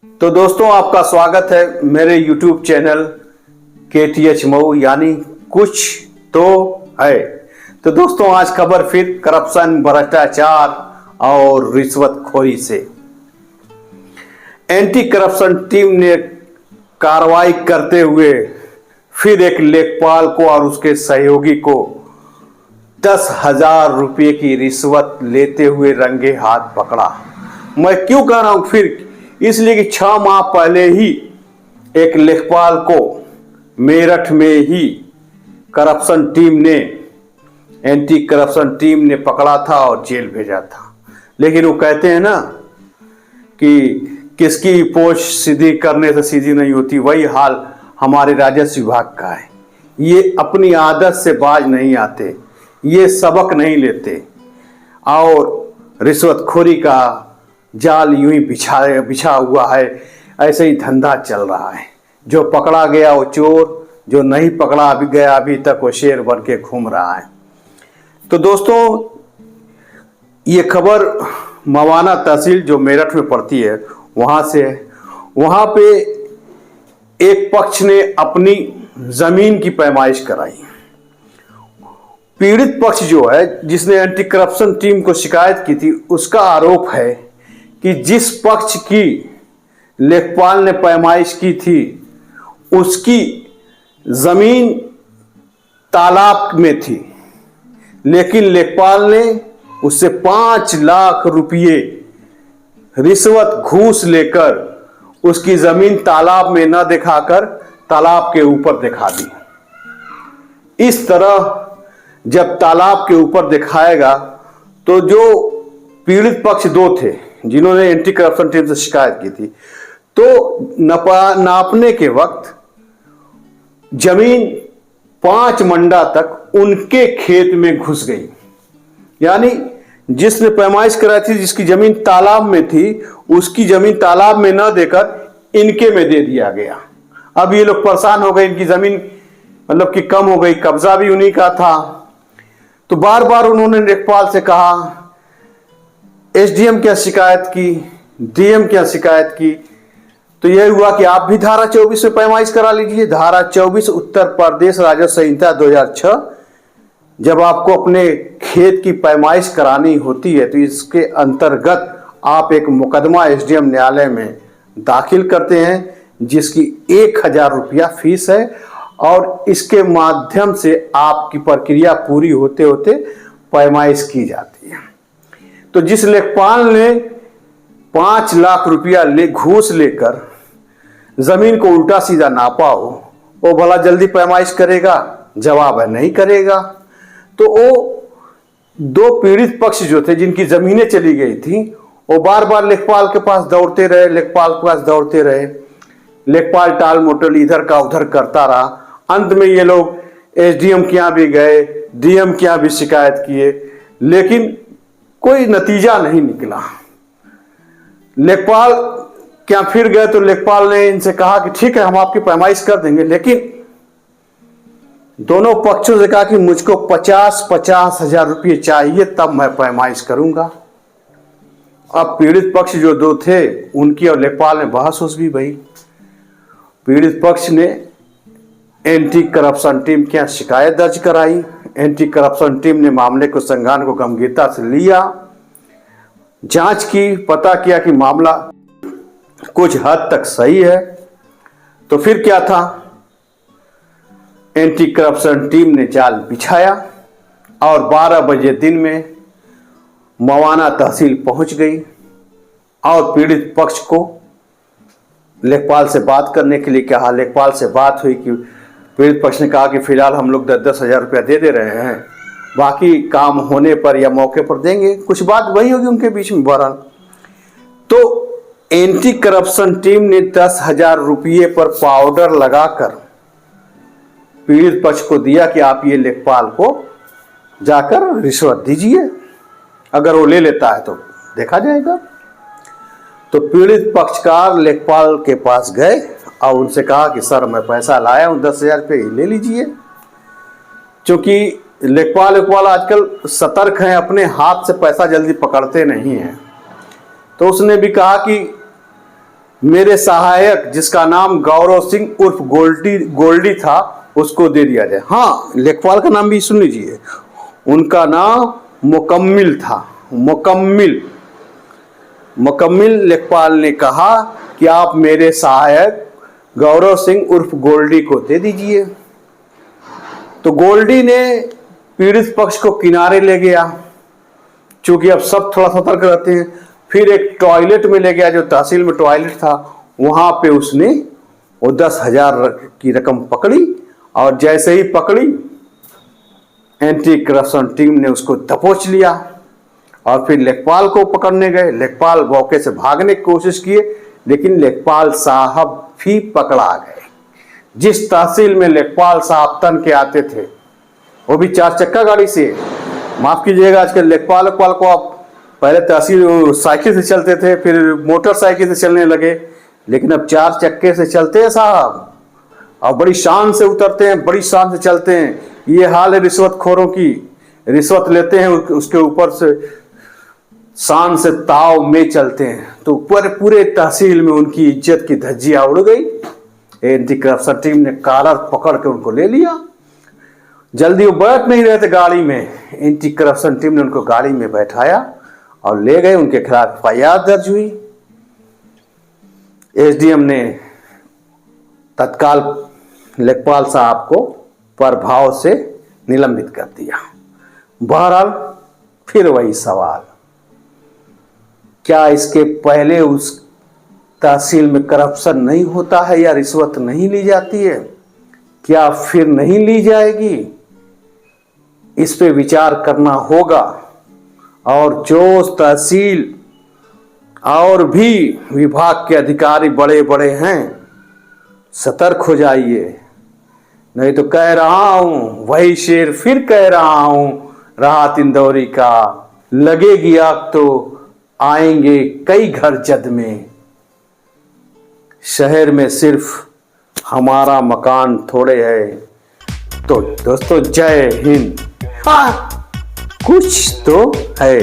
तो दोस्तों, आपका स्वागत है मेरे YouTube चैनल KTH मऊ यानी कुछ तो है। तो दोस्तों, आज खबर फिर करप्शन, भ्रष्टाचार और रिश्वतखोरी से। एंटी करप्शन टीम ने कार्रवाई करते हुए फिर एक लेखपाल को और उसके सहयोगी को 10,000 रुपये की रिश्वत लेते हुए रंगे हाथ पकड़ा। मैं क्यों कह रहा हूं फिर? इसलिए कि 6 माह पहले ही एक लेखपाल को मेरठ में ही करप्शन टीम ने, एंटी करप्शन टीम ने पकड़ा था और जेल भेजा था। लेकिन वो कहते हैं ना कि किसकी पोस्ट सीधी करने से सीधी नहीं होती, वही हाल हमारे राजस्व विभाग का है। ये अपनी आदत से बाज नहीं आते, ये सबक नहीं लेते और रिश्वतखोरी का जाल यूं ही बिछा हुआ है। ऐसे ही धंधा चल रहा है। जो पकड़ा गया वो चोर, जो नहीं पकड़ा अभी तक वो शेर बन के घूम रहा है। तो दोस्तों, ये खबर मवाना तहसील जो मेरठ में पड़ती है वहां से है। वहां पे एक पक्ष ने अपनी जमीन की पैमाइश कराई। पीड़ित पक्ष जो है, जिसने एंटी करप्शन टीम को शिकायत की थी, उसका आरोप है कि जिस पक्ष की लेखपाल ने पैमाइश की थी उसकी जमीन तालाब में थी, लेकिन लेखपाल ने उससे 5 लाख रुपये रिश्वत घूस लेकर उसकी जमीन तालाब में न दिखाकर तालाब के ऊपर दिखा दी। इस तरह जब तालाब के ऊपर दिखाएगा तो जो पीड़ित पक्ष 2 थे जिन्होंने एंटी करप्शन टीम से शिकायत की थी, तो नापने के वक्त जमीन 5 मंडा तक उनके खेत में घुस गई। यानी जिसने पैमाइश कराई थी, जिसकी जमीन तालाब में थी, उसकी जमीन तालाब में न देकर इनके में दे दिया गया। अब ये लोग परेशान हो गए, इनकी जमीन मतलब कि कम हो गई, कब्जा भी उन्हीं का था। तो बार बार उन्होंने लेखपाल से कहा, एसडीएम क्या शिकायत की, डीएम क्या शिकायत की। तो यह हुआ कि आप भी धारा 24 में पैमाइश करा लीजिए। धारा 24 उत्तर प्रदेश राजस्व संहिता 2006, जब आपको अपने खेत की पैमाइश करानी होती है तो इसके अंतर्गत आप एक मुकदमा एसडीएम न्यायालय में दाखिल करते हैं, जिसकी 1,000 रुपया फीस है और इसके माध्यम से आपकी प्रक्रिया पूरी होते होते पैमाइश की जाती है। तो जिस लेखपाल ने 5 लाख रुपया घूस लेकर जमीन को उल्टा सीधा नापा हो, वो भला जल्दी पैमाइश करेगा? जवाब है, नहीं करेगा। तो वो 2 पीड़ित पक्ष जो थे, जिनकी जमीनें चली गई थी, वो बार बार लेखपाल के पास दौड़ते रहे, लेखपाल के पास दौड़ते रहे। लेखपाल टाल मोटल इधर का उधर करता रहा। अंत में ये लोग एसडीएम के यहाँ भी गए, डीएम के यहाँ भी शिकायत किए, लेकिन कोई नतीजा नहीं निकला। लेखपाल क्या फिर गए तो लेखपाल ने इनसे कहा कि ठीक है, हम आपकी पैमाइश कर देंगे, लेकिन दोनों पक्षों से कहा कि मुझको 50-50 हजार रुपये चाहिए, तब मैं पैमाइश करूंगा। अब पीड़ित पक्ष जो 2 थे, उनकी और लेखपाल में बहस उस भी भई। पीड़ित पक्ष ने एंटी करप्शन टीम के यहाँ शिकायत दर्ज कराई। एंटी करप्शन टीम ने मामले को संज्ञान को गंभीरता से लिया, जांच की, पता किया कि मामला कुछ हद तक सही है। तो फिर क्या था, एंटी करप्शन टीम ने जाल बिछाया और 12 बजे दिन में मवाना तहसील पहुंच गई और पीड़ित पक्ष को लेखपाल से बात करने के लिए कहा। लेखपाल से बात हुई कि पीड़ित पक्ष ने कहा कि फिलहाल हम लोग 10-10 हजार रुपया दे रहे हैं, बाकी काम होने पर या मौके पर देंगे। कुछ बात वही होगी उनके बीच में। बहरहाल तो एंटी करप्शन टीम ने 10,000 रुपये पर पाउडर लगाकर पीड़ित पक्ष को दिया कि आप ये लेखपाल को जाकर रिश्वत दीजिए, अगर वो ले लेता है तो देखा जाएगा। तो पीड़ित पक्षकार लेखपाल के पास गए और उनसे कहा कि सर, मैं पैसा लाया हूं, 10,000 रुपये ले लीजिए। क्योंकि लेखपाल आजकल सतर्क हैं, अपने हाथ से पैसा जल्दी पकड़ते नहीं हैं। तो उसने भी कहा कि मेरे सहायक जिसका नाम गौरव सिंह उर्फ गोल्डी था उसको दे दिया जाए। हाँ, लेखपाल का नाम भी सुन लीजिए, उनका नाम मुकम्मिल था। मुकम्मिल लेखपाल ने कहा कि आप मेरे सहायक गौरव सिंह उर्फ गोल्डी को दे दीजिए। तो गोल्डी ने पीड़ित पक्ष को किनारे ले गया, चूंकि अब सब थोड़ा सतर्क रहते हैं। फिर एक टॉयलेट में ले गया, जो तहसील में टॉयलेट था, वहां पे उसने वो 10,000 की रकम पकड़ी, और जैसे ही पकड़ी एंटी करप्शन टीम ने उसको दबोच लिया और फिर लेखपाल को पकड़ने गए। लेखपाल मौके से भागने की कोशिश किए, लेकिन लेखपाल साहब भी पकड़ा गए। जिस तहसील में लेखपाल साहब तन के आते थे, वो भी 4 चक्का गाड़ी से, माफ कीजिएगा आजकल लेखपाल को आप पहले तहसील साइकिल से चलते थे, फिर मोटरसाइकिल से चलने लगे, लेकिन अब 4 चक्के से चलते हैं साहब, और बड़ी शान से उतरते हैं, बड़ी शान से चलते हैं। ये हाल है रिश्वतखोरों की, रिश्वत लेते हैं, उसके ऊपर से शान से ताव में चलते हैं, तो पूरे तहसील में उनकी इज्जत की धज्जियां उड़ गई। एंटी करप्शन टीम ने कॉलर पकड़ के उनको ले लिया। जल्दी वो बैठ नहीं रहे थे गाड़ी में, एंटी करप्शन टीम ने उनको गाड़ी में बैठाया और ले गए। उनके खिलाफ FIR दर्ज हुई। SDM ने तत्काल लेखपाल साहब को प्रभाव से निलंबित कर दिया। बहरहाल फिर वही सवाल, क्या इसके पहले उस तहसील में करप्शन नहीं होता है या रिश्वत नहीं ली जाती है? क्या फिर नहीं ली जाएगी? इस पे विचार करना होगा। और जो तहसील और भी विभाग के अधिकारी बड़े बड़े हैं, सतर्क हो जाइए, नहीं तो कह रहा हूं, वही शेर फिर कह रहा हूं, राहत इंदौरी का, लगेगी आग तो आएंगे कई घर जद में। शहर में सिर्फ हमारा मकान थोड़े है। तो दोस्तों, जय हिंद। कुछ तो है।